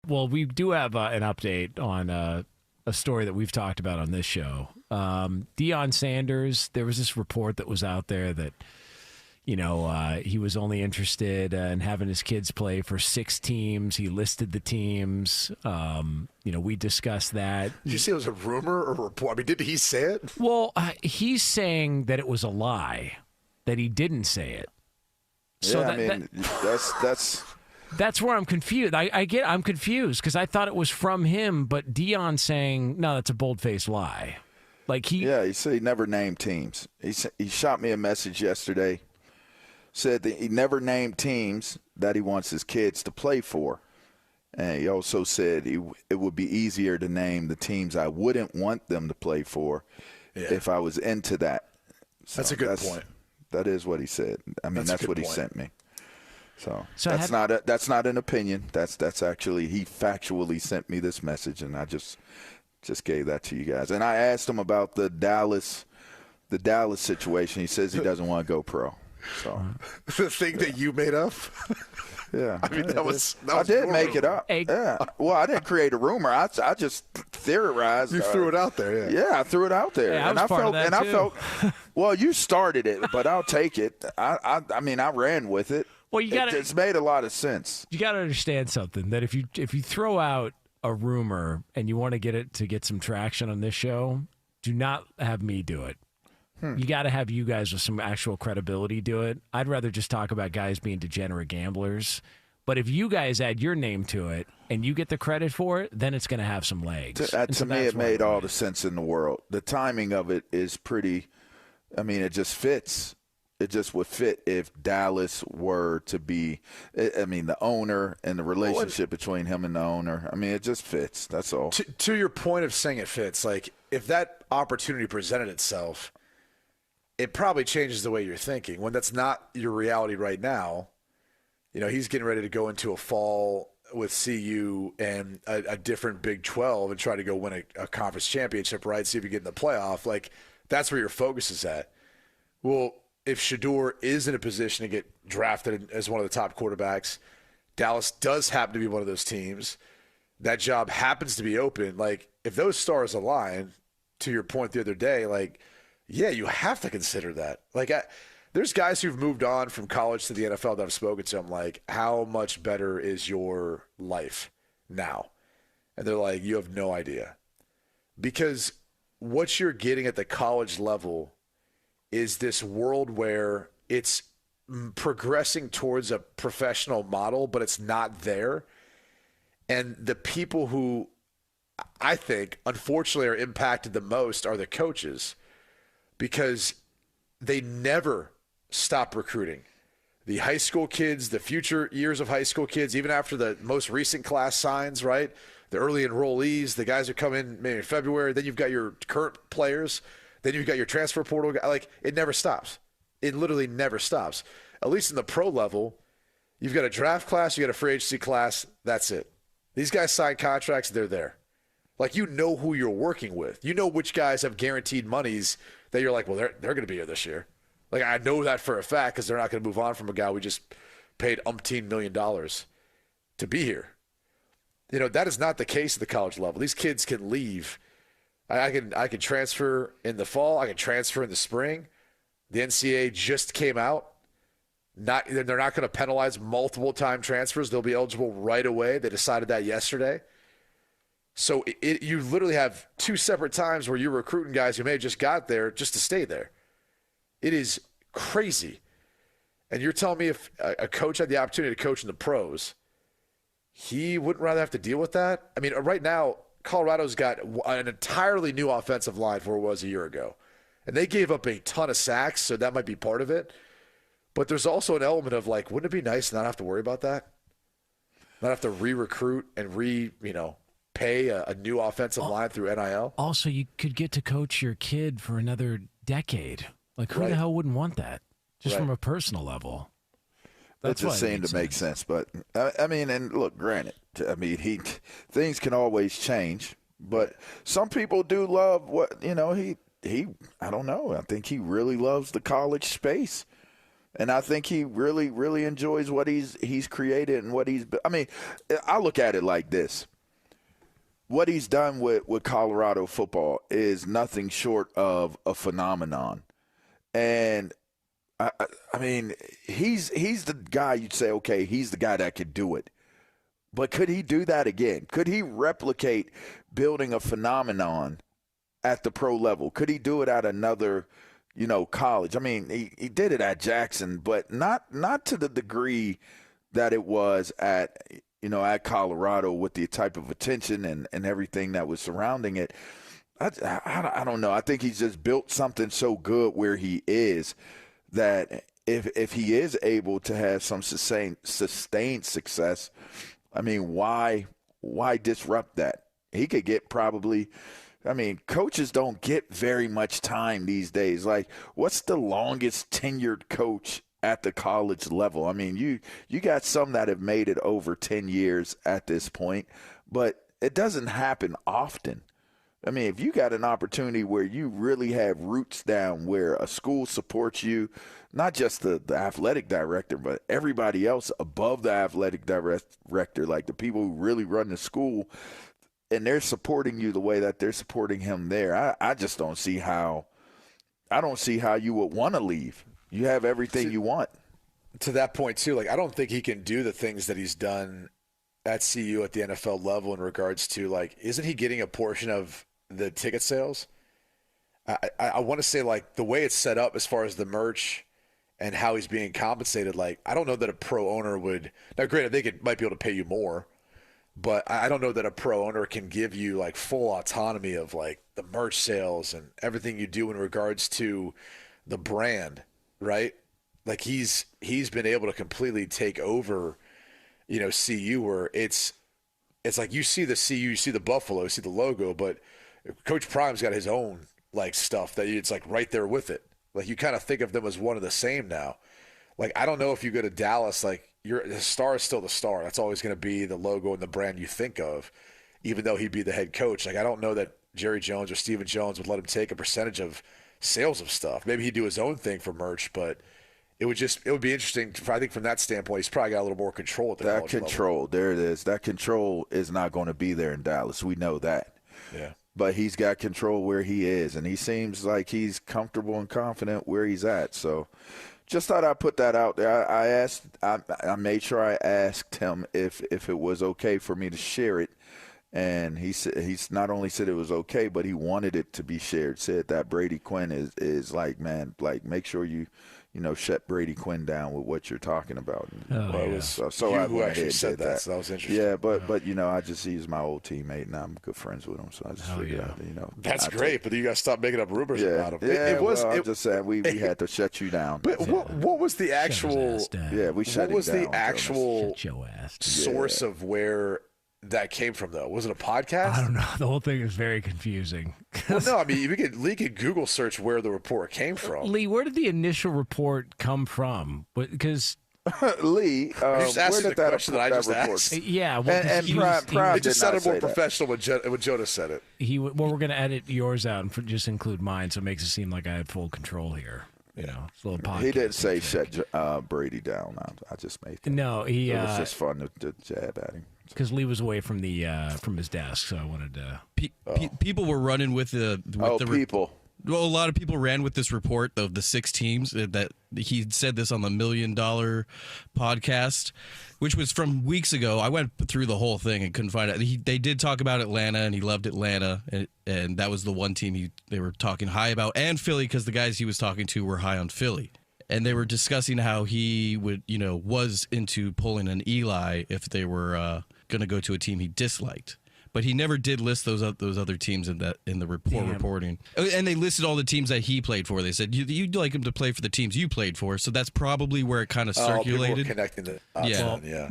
Well, we do have an update on a story that we've talked about on this show. Deion Sanders, there was this report that was out there that, he was only interested in having his kids play for 6 teams. He listed the teams. We discussed that. Did you say it was a rumor or a report? I mean, did he say it? Well, he's saying that it was a lie, that he didn't say it. So that's where I'm confused. I'm confused because I thought it was from him, but Deion saying, no, that's a bold-faced lie. He said he never named teams. He shot me a message yesterday, said that he never named teams that he wants his kids to play for. And he also said it would be easier to name the teams I wouldn't want them to play for if I was into that. So that's a good point. That is what he said. I mean, that's what he sent me. So that's not an opinion. That's actually, he factually sent me this message, and I just gave that to you guys. And I asked him about the Dallas situation. He says he doesn't want to go pro. So the thing that you made up. Yeah, I mean I did make it up. Yeah, well, I didn't create a rumor. I just theorized. You threw it out there. Yeah, I threw it out there, I felt. Well, you started it, but I'll take it. I mean, I ran with it. Well, it's made a lot of sense. You got to understand something, that if you throw out a rumor and you want to get some traction on this show, do not have me do it. You got to have you guys with some actual credibility do it. I'd rather just talk about guys being degenerate gamblers. But if you guys add your name to it and you get the credit for it, then it's going to have some legs. To me, it made all the sense in the world. The timing of it is pretty – I mean, it just fits. It just would fit if Dallas were to be – I mean, the owner and the relationship between him and the owner. I mean, it just fits. That's all. To your point of saying it fits, like if that opportunity presented itself – it probably changes the way you're thinking. When that's not your reality right now, he's getting ready to go into a fall with CU and a different Big 12 and try to go win a conference championship, right? See if you get in the playoff. Like, that's where your focus is at. Well, if Shedeur is in a position to get drafted as one of the top quarterbacks, Dallas does happen to be one of those teams. That job happens to be open. Like, if those stars align, to your point the other day, like, yeah, you have to consider that. Like, there's guys who've moved on from college to the NFL that I've spoken to. I'm like, how much better is your life now? And they're like, you have no idea. Because what you're getting at the college level is this world where it's progressing towards a professional model, but it's not there. And the people who I think, unfortunately, are impacted the most are the coaches, because they never stop recruiting. The high school kids, the future years of high school kids, even after the most recent class signs, right? The early enrollees, the guys who come in maybe in February, then you've got your current players, then you've got your transfer portal. Like, it never stops. It literally never stops. At least in the pro level, you've got a draft class, you got a free agency class, that's it. These guys sign contracts, they're there. Like, you know who you're working with. You know which guys have guaranteed monies that you're like, well, they're going to be here this year. Like, I know that for a fact because they're not going to move on from a guy we just paid umpteen $1 million to be here. That is not the case at the college level. These kids can leave. I can transfer in the fall. I can transfer in the spring. The NCAA just came out. They're not going to penalize multiple time transfers. They'll be eligible right away. They decided that yesterday. So you literally have 2 separate times where you're recruiting guys who may have just got there just to stay there. It is crazy. And you're telling me if a coach had the opportunity to coach in the pros, he wouldn't rather have to deal with that? I mean, right now, Colorado's got an entirely new offensive line for what it was a year ago. And they gave up a ton of sacks, so that might be part of it. But there's also an element of, like, wouldn't it be nice to not have to worry about that? Not have to re-recruit and pay a new offensive line through NIL. Also, you could get to coach your kid for another decade. Like, who the hell wouldn't want that? Just from a personal level. That just seemed to make sense. But, I mean, and look, granted, I mean, things can always change. But some people do love what, I don't know. I think he really loves the college space. And I think he really, really enjoys what he's created and what he's – I mean, I look at it like this. What he's done with Colorado football is nothing short of a phenomenon. And, I mean, he's the guy you'd say, okay, he's the guy that could do it. But could he do that again? Could he replicate building a phenomenon at the pro level? Could he do it at another – college? I mean, he did it at Jackson, but not to the degree that it was at Colorado with the type of attention and everything that was surrounding it. I don't know. I think he's just built something so good where he is that if he is able to have some sustained success, I mean, why disrupt that? He could get probably – I mean, coaches don't get very much time these days. Like, what's the longest tenured coach at the college level? I mean, you got some that have made it over 10 years at this point, but it doesn't happen often. I mean, if you got an opportunity where you really have roots down, where a school supports you, not just the athletic director, but everybody else above the athletic director, like the people who really run the school, and they're supporting you the way that they're supporting him there, I just don't see how you would want to leave. You have everything you want. To that point, too, like, I don't think he can do the things that he's done at CU at the NFL level in regards to, like, isn't he getting a portion of the ticket sales? I want to say, like, the way it's set up as far as the merch and how he's being compensated, like, I don't know that a pro owner would – now, granted, they might be able to pay you more, but I don't know that a pro owner can give you, like, full autonomy of, like, the merch sales and everything you do in regards to the brand, right? Like, he's been able to completely take over, CU, where it's like you see the CU, you see the Buffalo, you see the logo, but Coach Prime's got his own, like, stuff that it's, like, right there with it. Like, you kind of think of them as one of the same now. Like, I don't know if you go to Dallas, like, the star is still the star. That's always going to be the logo and the brand you think of, even though he'd be the head coach. Like, I don't know that Jerry Jones or Stephen Jones would let him take a percentage of sales of stuff. Maybe he'd do his own thing for merch, but it would be interesting. I think from that standpoint, he's probably got a little more control at the college level. There it is. That control is not going to be there in Dallas. We know that. Yeah. But he's got control where he is, and he seems like he's comfortable and confident where he's at. So just thought I'd put that out there. I made sure I asked him if it was okay for me to share it. And he's not only said it was okay, but he wanted it to be shared. Said that Brady Quinn is like, man, like, make sure you shut Brady Quinn down with what you're talking about. So I went ahead and said that. So that was interesting. Yeah, but he's my old teammate, and I'm good friends with him. So I just figured out, That's great, but you got to stop making up rumors about him. I'm just saying we had to shut you down. But what was the actual? We shut him down. What was the actual source Yeah. of where that came from, though? Was it a podcast? I don't know. The whole thing is very confusing. Well, no, I mean, Lee could Google search where the report came from. Lee, where did the initial report come from? Because Lee, where did the question that I just asked? Yeah, well, and Prime it just sounded more professional when Jonas said it. We're going to edit yours out and just include mine, so it makes it seem like I had full control here. It's a little podcast. He didn't say shut Brady down. I just made that. No, it was just fun to jab at him. Because Lee was away from from his desk, so I wanted to. People were running with the people. Well, a lot of people ran with this report of the 6 teams that he said this on the $1 Million podcast, which was from weeks ago. I went through the whole thing and couldn't find it. They did talk about Atlanta, and he loved Atlanta, and that was the one team they were talking high about, and Philly, because the guys he was talking to were high on Philly. And they were discussing how he would, was into pulling an Eli if they were going to go to a team he disliked. But he never did list those other teams in the reporting. And they listed all the teams that he played for. They said you'd like him to play for the teams you played for. So that's probably where it kind of circulated. People were connecting the dots. Yeah.